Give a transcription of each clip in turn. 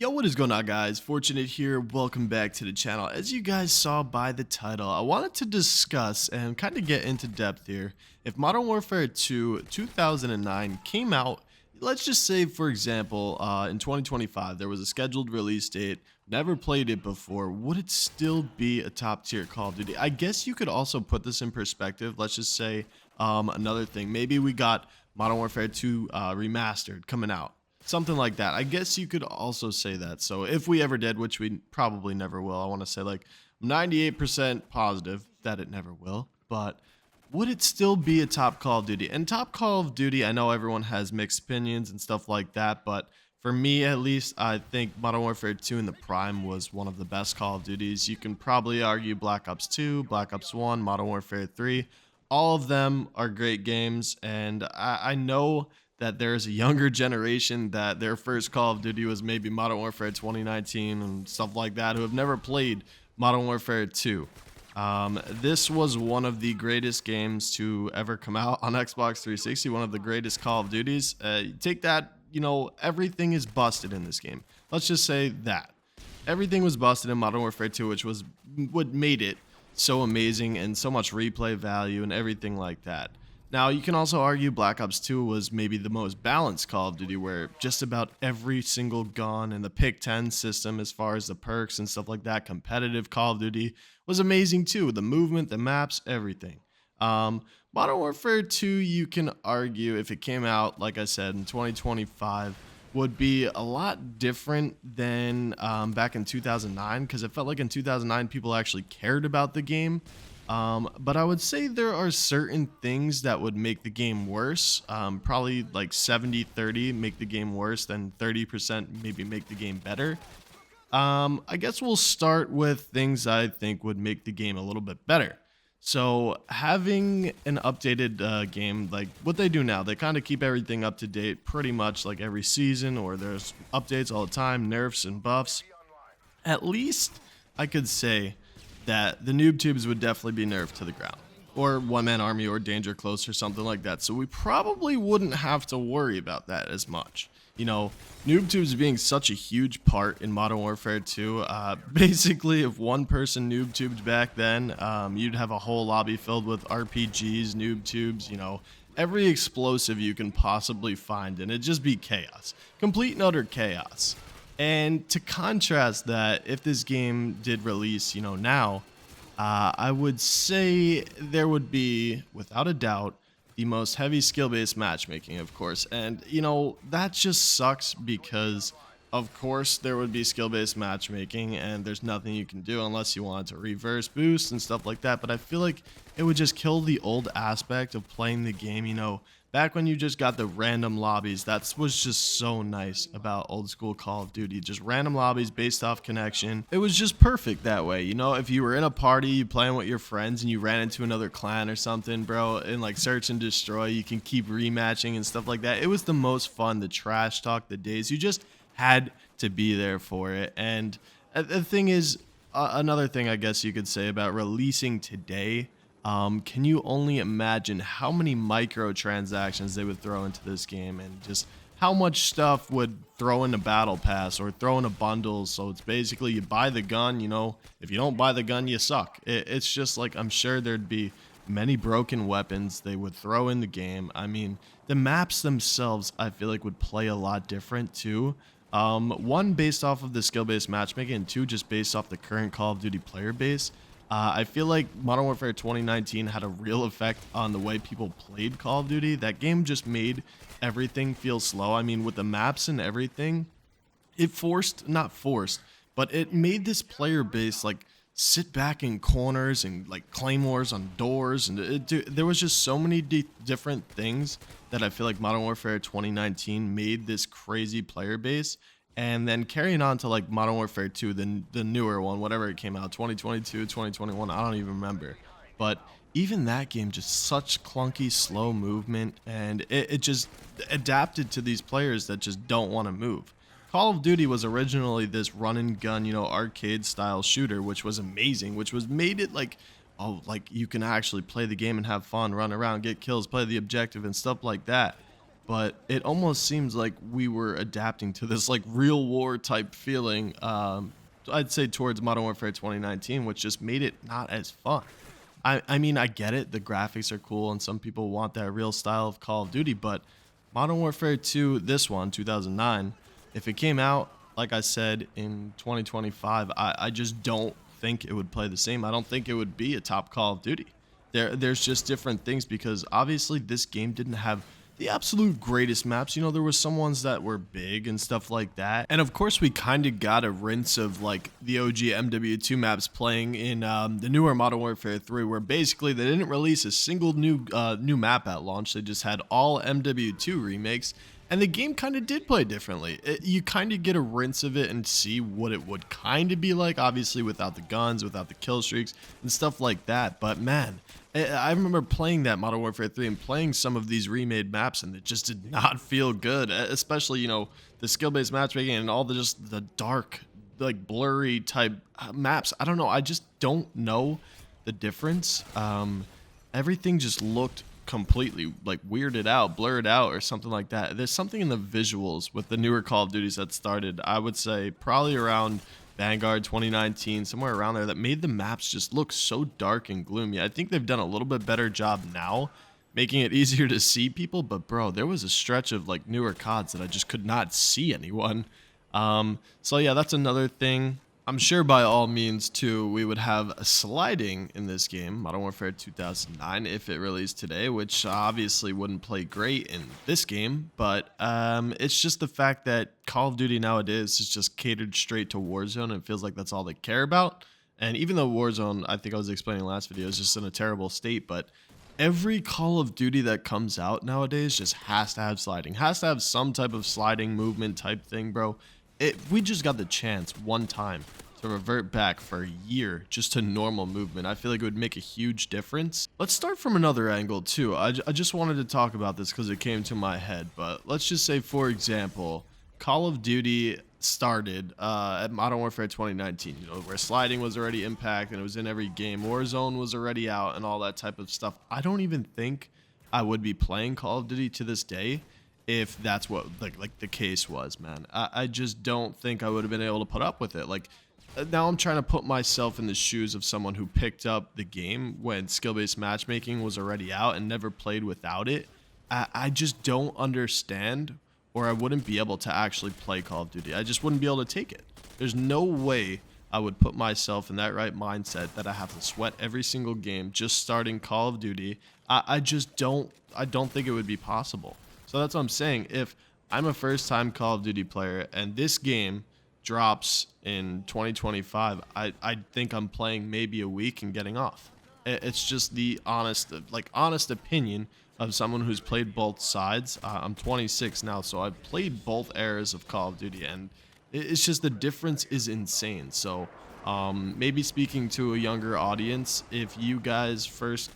Yo, what is going on, guys? Fortunate here. Welcome back to the channel. As you guys saw by the title, I wanted to discuss and kind of get into depth here. If Modern Warfare 2 2009 came out, let's just say, for example, in 2025, there was a scheduled release date, never played it before, would it still be a top tier Call of Duty? I guess you could also put this in perspective. Let's just say another thing. Maybe we got Modern Warfare 2 remastered coming out, something like that. I guess you could also say that. So if we ever did, which we probably never will, I want to say like 98% positive that it never will, but would it still be a top Call of Duty? And top Call of Duty, I know everyone has mixed opinions and stuff like that, but for me at least, I think Modern Warfare 2 in the prime was one of the best Call of Duties. You can probably argue Black Ops 2, Black Ops 1, Modern Warfare 3. All of them are great games, and I know that there's a younger generation that their first Call of Duty was maybe Modern Warfare 2019 and stuff like that, who have never played Modern Warfare 2. This was one of the greatest games to ever come out on Xbox 360, one of the greatest Call of Duties. Take that, everything is busted in this game. Let's just say that. Everything was busted in Modern Warfare 2, which was what made it so amazing and so much replay value and everything like that. Now, you can also argue Black Ops 2 was maybe the most balanced Call of Duty, where just about every single gun and the pick 10 system, as far as the perks and stuff like that, competitive Call of Duty was amazing too. The movement, the maps, everything. Modern Warfare 2, you can argue, if it came out, like I said, in 2025, would be a lot different than back in 2009, because it felt like in 2009 people actually cared about the game. But I would say there are certain things that would make the game worse. Probably like 70-30 make the game worse, than 30% maybe make the game better. I guess we'll start with things I think would make the game a little bit better. So having an updated game, like what they do now, they kind of keep everything up to date pretty much like every season, or there's updates all the time, nerfs and buffs. At least I could say that the noob tubes would definitely be nerfed to the ground, or one man army, or danger close, or something like that. So we probably wouldn't have to worry about that as much. Noob tubes being such a huge part in Modern Warfare 2. Basically, if one person noob tubed back then, you'd have a whole lobby filled with RPGs, noob tubes, every explosive you can possibly find, and it'd just be chaos, complete and utter chaos. And to contrast that, if this game did release, now, I would say there would be, without a doubt, the most heavy skill-based matchmaking, of course. And, that just sucks because, of course, there would be skill-based matchmaking, and there's nothing you can do unless you wanted to reverse boost and stuff like that. But I feel like it would just kill the old aspect of playing the game, back when you just got the random lobbies. That was just so nice about old school Call of Duty. Just random lobbies based off connection. It was just perfect that way. If you were in a party, you playing with your friends, and you ran into another clan or something, bro, and like search and destroy, you can keep rematching and stuff like that. It was the most fun. The trash talk, the days. You just had to be there for it. And the thing is, another thing I guess you could say about releasing today, can you only imagine how many microtransactions they would throw into this game, and just how much stuff would throw in a battle pass or throw in a bundle? So it's basically you buy the gun, if you don't buy the gun, you suck. It's just like, I'm sure there'd be many broken weapons they would throw in the game. I mean, the maps themselves, I feel like, would play a lot different too. One, based off of the skill-based matchmaking, and two, just based off the current Call of Duty player base. I feel like Modern Warfare 2019 had a real effect on the way people played Call of Duty. That game just made everything feel slow. I mean, with the maps and everything, it not forced, but it made this player base like sit back in corners and like claymores on doors. And there was just so many different things that I feel like Modern Warfare 2019 made this crazy player base. And then carrying on to like Modern Warfare 2, the newer one, whatever it came out, 2022, 2021, I don't even remember. But even that game, just such clunky, slow movement, and it just adapted to these players that just don't want to move. Call of Duty was originally this run and gun, arcade style shooter, which was amazing, which was made it like, oh, like you can actually play the game and have fun, run around, get kills, play the objective and stuff like that. but it almost seems like we were adapting to this like real war type feeling. I'd say towards Modern Warfare 2019, which just made it not as fun. I mean, I get it. The graphics are cool, and some people want that real style of Call of Duty, but Modern Warfare 2, this one, 2009, if it came out, like I said, in 2025, I just don't think it would play the same. I don't think it would be a top Call of Duty. There's just different things because obviously this game didn't have the absolute greatest maps. You know, there were some ones that were big and stuff like that. And of course, we kind of got a rinse of like the OG MW2 maps playing in the newer Modern Warfare 3, where basically they didn't release a single new map at launch. They just had all MW2 remakes. And the game kind of did play differently. You kind of get a rinse of it and see what it would kind of be like, obviously without the guns, without the kill streaks and stuff like that. But man, I remember playing that Modern Warfare 3 and playing some of these remade maps, and it just did not feel good, especially, you know, the skill-based matchmaking and all the dark, like blurry type maps. I don't know. I just don't know the difference. Everything just looked completely like weirded out, blurred out, or something like that. There's something in the visuals with the newer Call of Duties that started, I would say, probably around Vanguard 2019, somewhere around there, that made the maps just look so dark and gloomy. I think they've done a little bit better job now making it easier to see people, but bro, there was a stretch of like newer CODs that I just could not see anyone. So yeah, that's another thing. I'm sure by all means too we would have a sliding in this game, Modern Warfare 2009, if it released today, which obviously wouldn't play great in this game, but it's just the fact that Call of Duty nowadays is just catered straight to Warzone, and it feels like that's all they care about. And even though Warzone, I think I was explaining last video, is just in a terrible state, but every Call of Duty that comes out nowadays just has to have sliding, has to have some type of sliding movement type thing, bro. We just got the chance one time to revert back for a year just to normal movement. I feel like it would make a huge difference. Let's start from another angle too. I just wanted to talk about this because it came to my head, but let's just say, for example, Call of Duty started at Modern Warfare 2019, you know, where sliding was already impact and it was in every game. Warzone was already out and all that type of stuff. I don't even think I would be playing Call of Duty to this day if that's what like the case was, man. I just don't think I would have been able to put up with it. Like, now I'm trying to put myself in the shoes of someone who picked up the game when skill-based matchmaking was already out and never played without it. I just don't understand, or I wouldn't be able to actually play Call of Duty. I just wouldn't be able to take it. There's no way I would put myself in that right mindset that I have to sweat every single game just starting Call of Duty. I don't think it would be possible. So that's what I'm saying. If I'm a first-time Call of Duty player and this game drops in 2025, I think I'm playing maybe a week and getting off. It's just the honest opinion of someone who's played both sides. I'm 26 now, so I've played both eras of Call of Duty, and it's just the difference is insane. So maybe speaking to a younger audience, if your guys' first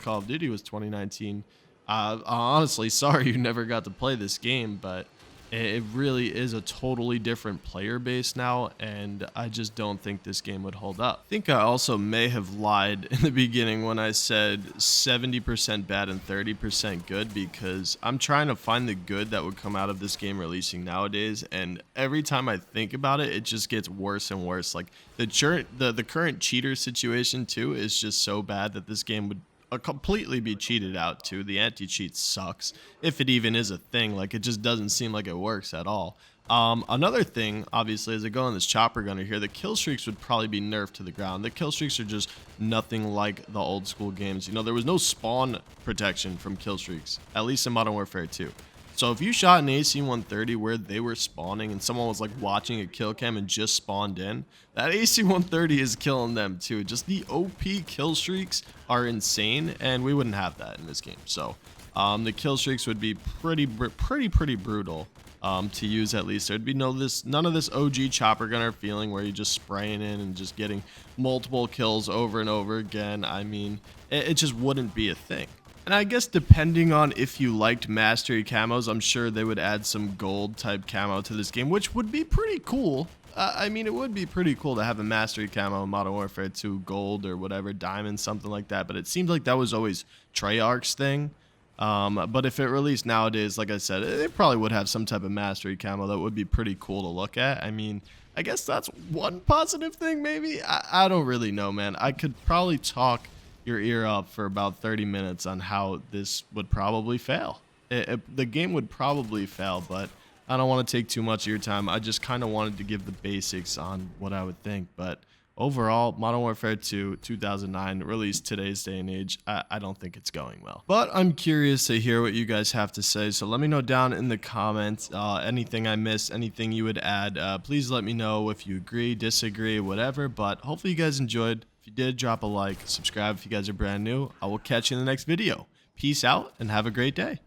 Call of Duty was 2019, honestly, sorry you never got to play this game, but it really is a totally different player base now, and I just don't think this game would hold up. I think I also may have lied in the beginning when I said 70% bad and 30% good, because I'm trying to find the good that would come out of this game releasing nowadays, and every time I think about it, it just gets worse and worse. Like the current cheater situation too is just so bad that this game would completely be cheated out too. The anti-cheat sucks, if it even is a thing. Like, it just doesn't seem like it works at all. Another thing, obviously, as I go on this chopper gunner here, the kill streaks would probably be nerfed to the ground. The kill streaks are just nothing like the old school games. You know, there was no spawn protection from kill streaks, at least in Modern Warfare 2. So if you shot an AC-130 where they were spawning and someone was like watching a kill cam and just spawned in, that AC-130 is killing them too. Just the OP kill streaks are insane, and we wouldn't have that in this game. So the kill streaks would be pretty brutal to use. At least there'd be none of this OG chopper gunner feeling where you're just spraying in and just getting multiple kills over and over again. I mean, it just wouldn't be a thing. And I guess depending on if you liked mastery camos, I'm sure they would add some gold type camo to this game, which would be pretty cool. I mean, it would be pretty cool to have a mastery camo in Modern Warfare 2, gold or whatever, diamond, something like that. But it seemed like that was always Treyarch's thing. But if it released nowadays, like I said, it probably would have some type of mastery camo that would be pretty cool to look at. I mean, I guess that's one positive thing, maybe. I don't really know, man. I could probably talk your ear up for about 30 minutes on how this would probably fail. The game would probably fail, but I don't want to take too much of your time. I just kind of wanted to give the basics on what I would think. But overall, Modern Warfare 2 2009, released today's day and age, I don't think it's going well. But I'm curious to hear what you guys have to say, so let me know down in the comments anything I missed, anything you would add. Please let me know if you agree, disagree, whatever. But hopefully you guys enjoyed. If you did, drop a like, subscribe if you guys are brand new. I will catch you in the next video. Peace out and have a great day.